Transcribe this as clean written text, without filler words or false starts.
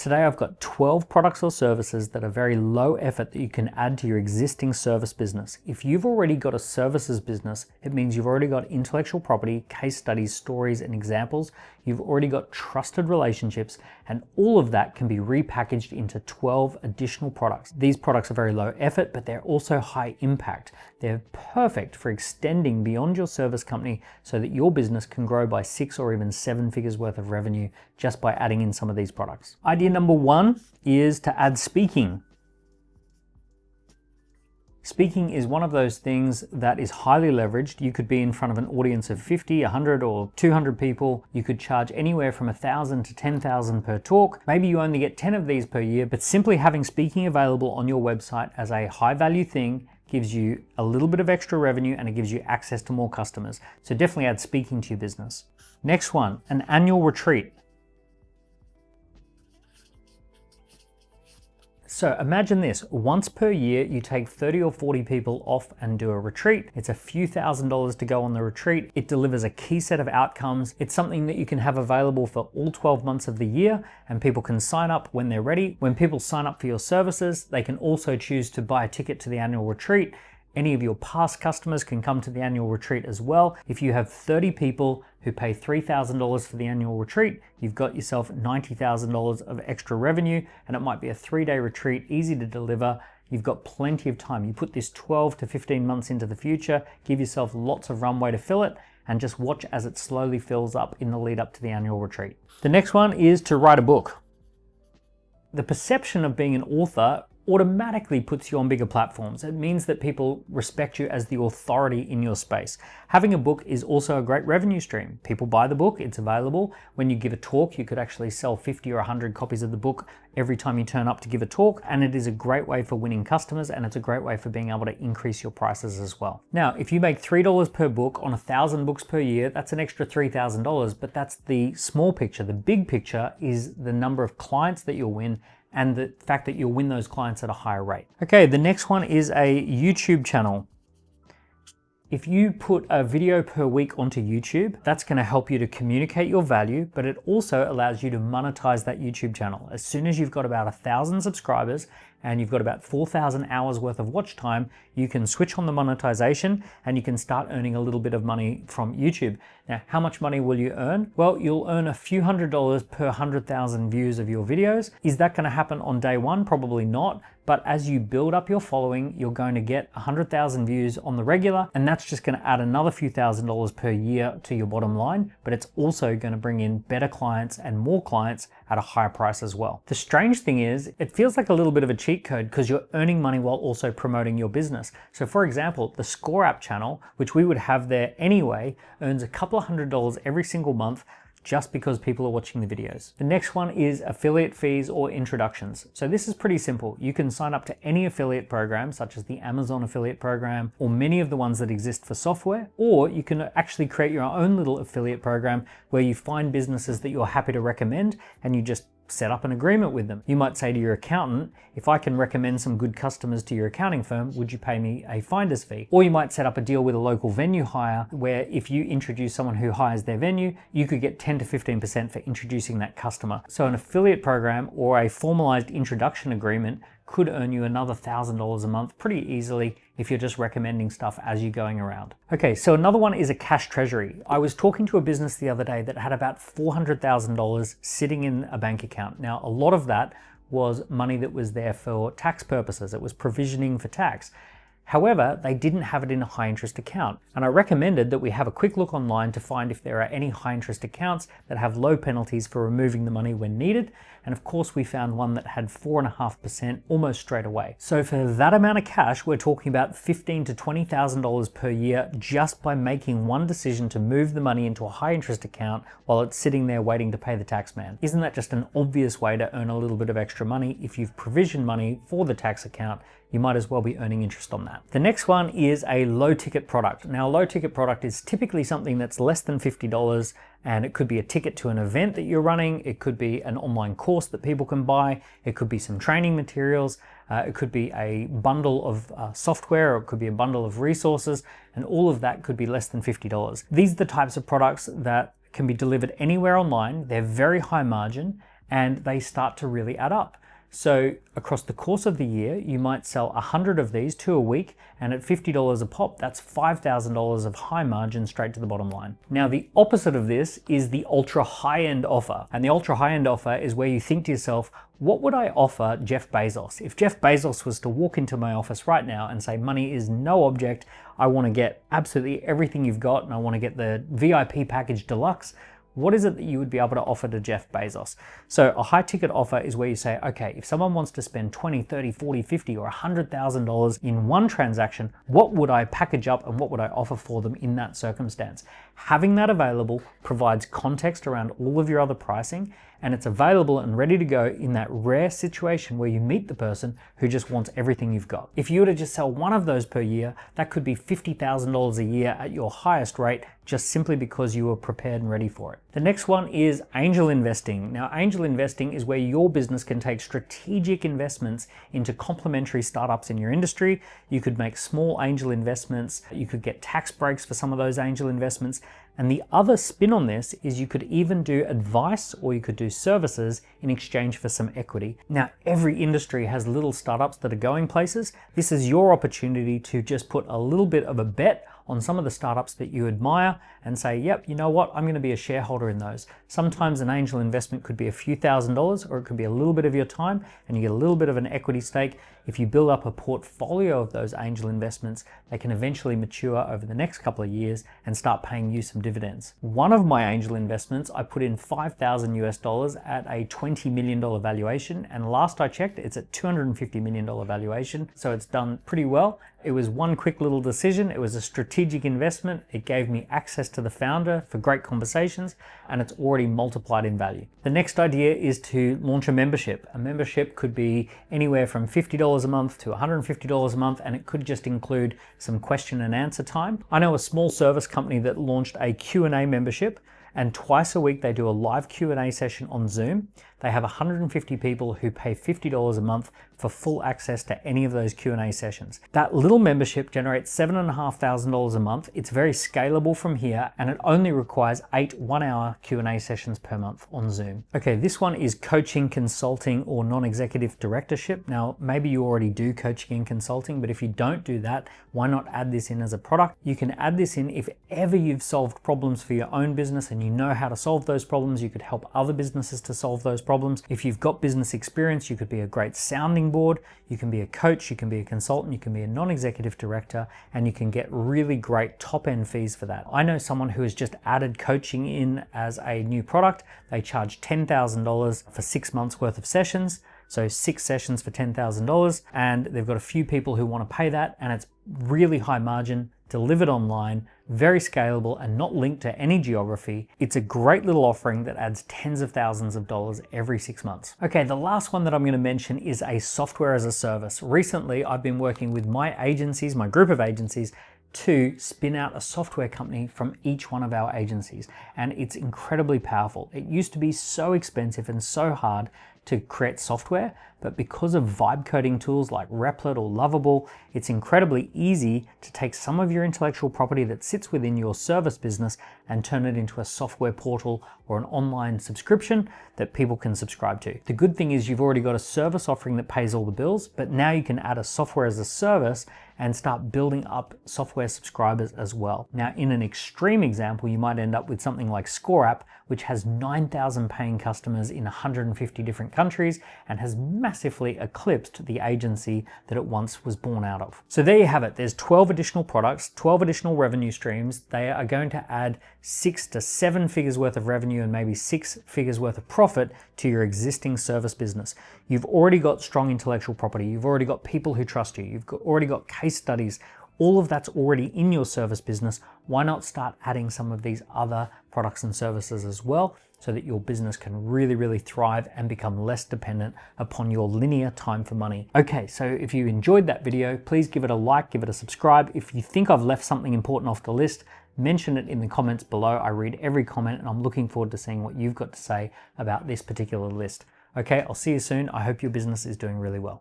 Today I've got 12 products or services that are very low effort that you can add to your existing service business. If you've already got a services business, it means you've already got intellectual property, case studies, stories, and examples. You've already got trusted relationships, and all of that can be repackaged into 12 additional products. These products are very low effort, but they're also high impact. They're perfect for extending beyond your service company so that your business can grow by 6 or even 7 figures worth of revenue just by adding in some of these products. Idea number 1 is to add speaking. Speaking is one of those things that is highly leveraged. You could be in front of an audience of 50, 100, or 200 people. You could charge anywhere from 1,000 to 10,000 per talk. Maybe you only get 10 of these per year, but simply having speaking available on your website as a high value thing gives you a little bit of extra revenue and it gives you access to more customers. So definitely add speaking to your business. Next one, an annual retreat. So imagine this, once per year you take 30 or 40 people off and do a retreat. It's a few $1,000s to go on the retreat. It delivers a key set of outcomes. It's something that you can have available for all 12 months of the year, and people can sign up when they're ready. When people sign up for your services, they can also choose to buy a ticket to the annual retreat. Any of your past customers can come to the annual retreat as well. If you have 30 people who pay $3,000 for the annual retreat, you've got yourself $90,000 of extra revenue, and it might be a 3-day retreat, easy to deliver. You've got plenty of time. You put this 12 to 15 months into the future, give yourself lots of runway to fill it, and just watch as it slowly fills up in the lead up to the annual retreat. The next one is to write a book. The perception of being an author automatically puts you on bigger platforms. It means that people respect you as the authority in your space. Having a book is also a great revenue stream. People buy the book, it's available. When you give a talk, you could actually sell 50 or 100 copies of the book every time you turn up to give a talk, and it is a great way for winning customers, and it's a great way for being able to increase your prices as well. Now, if you make $3 per book on 1,000 books per year, that's an extra $3,000, but that's the small picture. The big picture is the number of clients that you'll win and the fact that you'll win those clients at a higher rate. Okay, the next one is a YouTube channel. If you put a video per week onto YouTube, that's going to help you to communicate your value, but it also allows you to monetize that YouTube channel. As soon as you've got about 1,000 subscribers and you've got about 4,000 hours worth of watch time, you can switch on the monetization and you can start earning a little bit of money from YouTube. Now, how much money will you earn? Well, you'll earn a few $100s per 100,000 views of your videos. Is that going to happen on day one? Probably not. But as you build up your following, you're going to get 100,000 views on the regular, and that's just going to add another few $1,000s per year to your bottom line, but it's also going to bring in better clients and more clients at a higher price as well. The strange thing is, it feels like a little bit of a cheat code because you're earning money while also promoting your business. So for example, the Score App channel, which we would have there anyway, earns a couple of $100s every single month just because people are watching the videos. The next one is affiliate fees or introductions. So this is pretty simple. You can sign up to any affiliate program, such as the Amazon affiliate program, or many of the ones that exist for software, or you can actually create your own little affiliate program where you find businesses that you're happy to recommend and you just set up an agreement with them. You might say to your accountant, if I can recommend some good customers to your accounting firm, would you pay me a finder's fee? Or you might set up a deal with a local venue hire where if you introduce someone who hires their venue, you could get 10 to 15% for introducing that customer. So an affiliate program or a formalized introduction agreement could earn you another $1,000 a month pretty easily if you're just recommending stuff as you're going around. Okay, so another one is a cash treasury. I was talking to a business the other day that had about $400,000 sitting in a bank account. Now, a lot of that was money that was there for tax purposes. It was provisioning for tax. However, they didn't have it in a high interest account. And I recommended that we have a quick look online to find if there are any high interest accounts that have low penalties for removing the money when needed. And of course, we found one that had 4.5% almost straight away. So for that amount of cash, we're talking about $15,000 to $20,000 per year just by making one decision to move the money into a high interest account while it's sitting there waiting to pay the tax man. Isn't that just an obvious way to earn a little bit of extra money? If you've provisioned money for the tax account, you might as well be earning interest on that. The next one is a low ticket product. Now, a low ticket product is typically something that's less than $50, and it could be a ticket to an event that you're running. It could be an online course that people can buy. It could be some training materials. It could be a bundle of software, or it could be a bundle of resources, and all of that could be less than $50. These are the types of products that can be delivered anywhere online. They're very high margin, and they start to really add up. So across the course of the year, you might sell 100 of these, 2 a week, and at $50 a pop, that's $5,000 of high margin straight to the bottom line. Now, the opposite of this is the ultra high-end offer. And the ultra high-end offer is where you think to yourself, what would I offer Jeff Bezos? If Jeff Bezos was to walk into my office right now and say, money is no object, I want to get absolutely everything you've got, and I want to get the VIP package deluxe, what is it that you would be able to offer to Jeff Bezos? So a high ticket offer is where you say, okay, if someone wants to spend 20, 30, 40, 50, or $100,000 in one transaction, what would I package up and what would I offer for them in that circumstance? Having that available provides context around all of your other pricing, and it's available and ready to go in that rare situation where you meet the person who just wants everything you've got. If you were to just sell one of those per year, that could be $50,000 a year at your highest rate, just simply because you were prepared and ready for it. The next one is angel investing. Now, angel investing is where your business can take strategic investments into complementary startups in your industry. You could make small angel investments. You could get tax breaks for some of those angel investments. And the other spin on this is you could even do advice or you could do services in exchange for some equity. Now, every industry has little startups that are going places. This is your opportunity to just put a little bit of a bet on some of the startups that you admire and say, yep, you know what, I'm going to be a shareholder in those. Sometimes an angel investment could be a few $1,000s, or it could be a little bit of your time and you get a little bit of an equity stake. If you build up a portfolio of those angel investments, they can eventually mature over the next couple of years and start paying you some dividends. One of my angel investments, I put in $5,000 at a $20 million valuation, and last I checked, it's at $250 million valuation, so it's done pretty well. It was one quick little decision. It was a strategic investment. It gave me access to the founder for great conversations, and it's already multiplied in value. The next idea is to launch a membership. A membership could be anywhere from $50 a month to $150 a month, and it could just include some question and answer time. I know a small service company that launched a Q&A membership, and twice a week they do a live Q&A session on Zoom. They have 150 people who pay $50 a month for full access to any of those Q&A sessions. That little membership generates $7,500 a month. It's very scalable from here, and it only requires 8 one-hour Q&A sessions per month on Zoom. Okay, this one is coaching, consulting, or non-executive directorship. Now, maybe you already do coaching and consulting, but if you don't do that, why not add this in as a product? You can add this in if ever you've solved problems for your own business and you know how to solve those problems. You could help other businesses to solve those problems. If you've got business experience, you could be a great sounding board, you can be a coach, you can be a consultant, you can be a non-executive director, and you can get really great top-end fees for that. I know someone who has just added coaching in as a new product. They charge $10,000 for 6 months worth of sessions. So 6 sessions for $10,000, and they've got a few people who want to pay that, and it's really high margin, delivered online, very scalable, and not linked to any geography. It's a great little offering that adds tens of thousands of dollars every 6 months. Okay, the last one that I'm going to mention is a software as a service. Recently, I've been working with my agencies, my group of agencies, to spin out a software company from each one of our agencies, and it's incredibly powerful. It used to be so expensive and so hard to create software, but because of vibe coding tools like Replit or Lovable, it's incredibly easy to take some of your intellectual property that sits within your service business and turn it into a software portal or an online subscription that people can subscribe to. The good thing is you've already got a service offering that pays all the bills, but now you can add a software as a service and start building up software subscribers as well. Now, in an extreme example, you might end up with something like ScoreApp, which has 9,000 paying customers in 150 different countries and has massively eclipsed the agency that it once was born out of. So there you have it. There's 12 additional products, 12 additional revenue streams. They are going to add 6 to 7 figures worth of revenue and maybe 6 figures worth of profit to your existing service business. You've already got strong intellectual property. You've already got people who trust you. You've already got case studies. All of that's already in your service business. Why not start adding some of these other products and services as well, so that your business can really thrive and become less dependent upon your linear time for money. Okay, so if you enjoyed that video, please give it a like, give it a subscribe. If you think I've left something important off the list, mention it in the comments below. I read every comment and I'm looking forward to seeing what you've got to say about this particular list. Okay, I'll see you soon. I hope your business is doing really well.